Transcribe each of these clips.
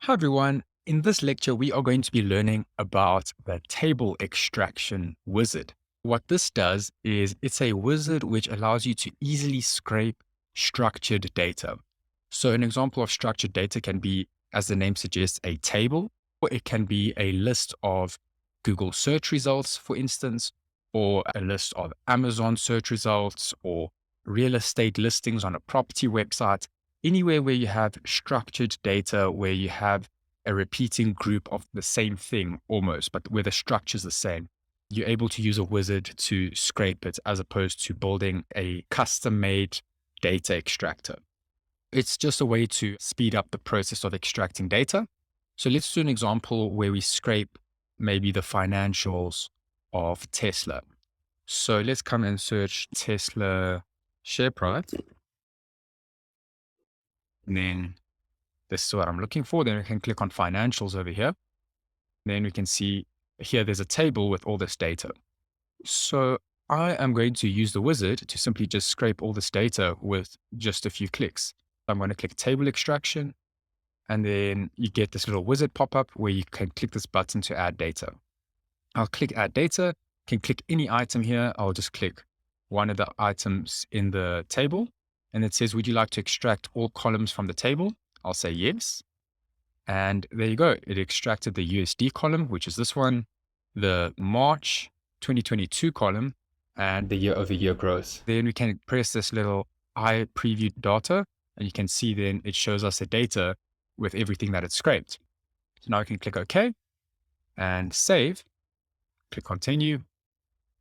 Hi everyone. In this lecture, we are going to be learning about the table extraction wizard. What this does is it's a wizard which allows you to easily scrape structured data. So an example of structured data can be, as the name suggests, a table, or it can be a list of Google search results, for instance, or a list of Amazon search results, or real estate listings on a property website. Anywhere where you have structured data, where you have a repeating group of the same thing almost, but where the structure is the same, you're able to use a wizard to scrape it as opposed to building a custom made data extractor. It's just a way to speed up the process of extracting data. So let's do an example where we scrape maybe the financials of Tesla. So let's come and search Tesla share price. And then this is what I'm looking for. Then we can click on financials over here. Then we can see here there's a table with all this data. So I am going to use the wizard to simply just scrape all this data with just a few clicks. I'm going to click table extraction, and then you get this little wizard pop up where you can click this button to add data. I'll click add data, can click any item here. I'll just click one of the items in the table, and it says, would you like to extract all columns from the table? I'll say yes. And there you go. It extracted the USD column, which is this one, the March 2022 column, and the year-over-year growth. Then we can press this little I preview data, and you can see then it shows us the data with everything that it scraped. So now we can click OK and save, click continue.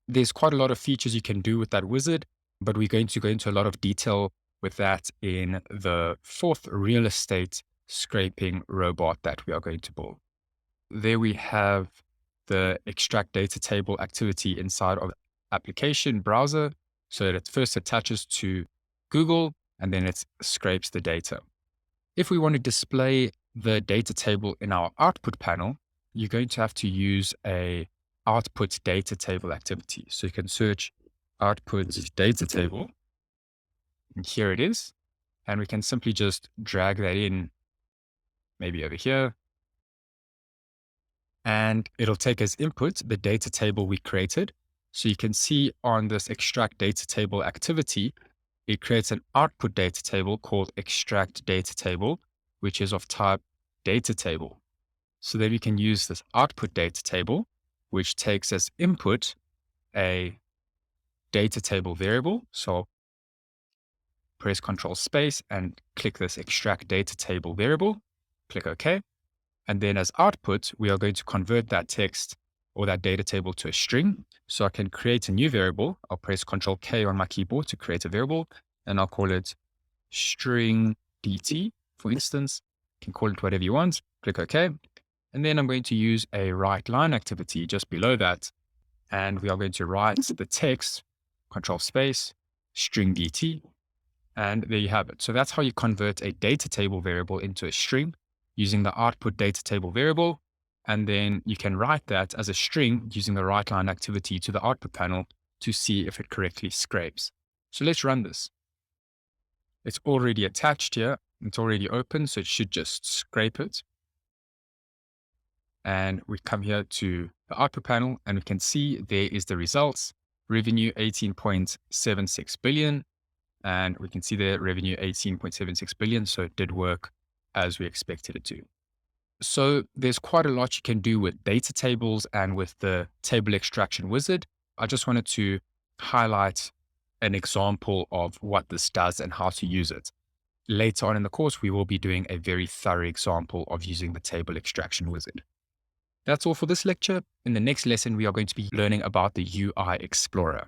There's quite a lot of features you can do with that wizard, but we're going to go into a lot of detail with that in the fourth real estate scraping robot that we are going to build. There we have the extract data table activity inside of application browser. So that it first attaches to Google and then it scrapes the data. If we want to display the data table in our output panel, you're going to have to use a output data table activity. So you can search output data table. And here it is. And we can simply just drag that in, maybe over here. And it'll take as input the data table we created. So you can see on this extract data table activity, it creates an output data table called extract data table, which is of type data table. So then we can use this output data table, which takes as input a data table variable. So press Control Space and click this extract data table variable, click OK. And then as output, we are going to convert that text or that data table to a string. So I can create a new variable. I'll press Control K on my keyboard to create a variable, and I'll call it string DT, for instance. You can call it whatever you want, click OK. And then I'm going to use a write line activity just below that. And we are going to write the text, Control Space, string DT. And there you have it. So that's how you convert a data table variable into a string using the output data table variable. And then you can write that as a string using the write line activity to the output panel to see if it correctly scrapes. So let's run this. It's already attached here. It's already open, so it should just scrape it. And we come here to the output panel and we can see there is the results. Revenue 18.76 billion. And we can see the revenue 18.76 billion. So it did work as we expected it to. So there's quite a lot you can do with data tables and with the table extraction wizard. I just wanted to highlight an example of what this does and how to use it. Later on in the course, we will be doing a very thorough example of using the table extraction wizard. That's all for this lecture. In the next lesson, we are going to be learning about the UI Explorer.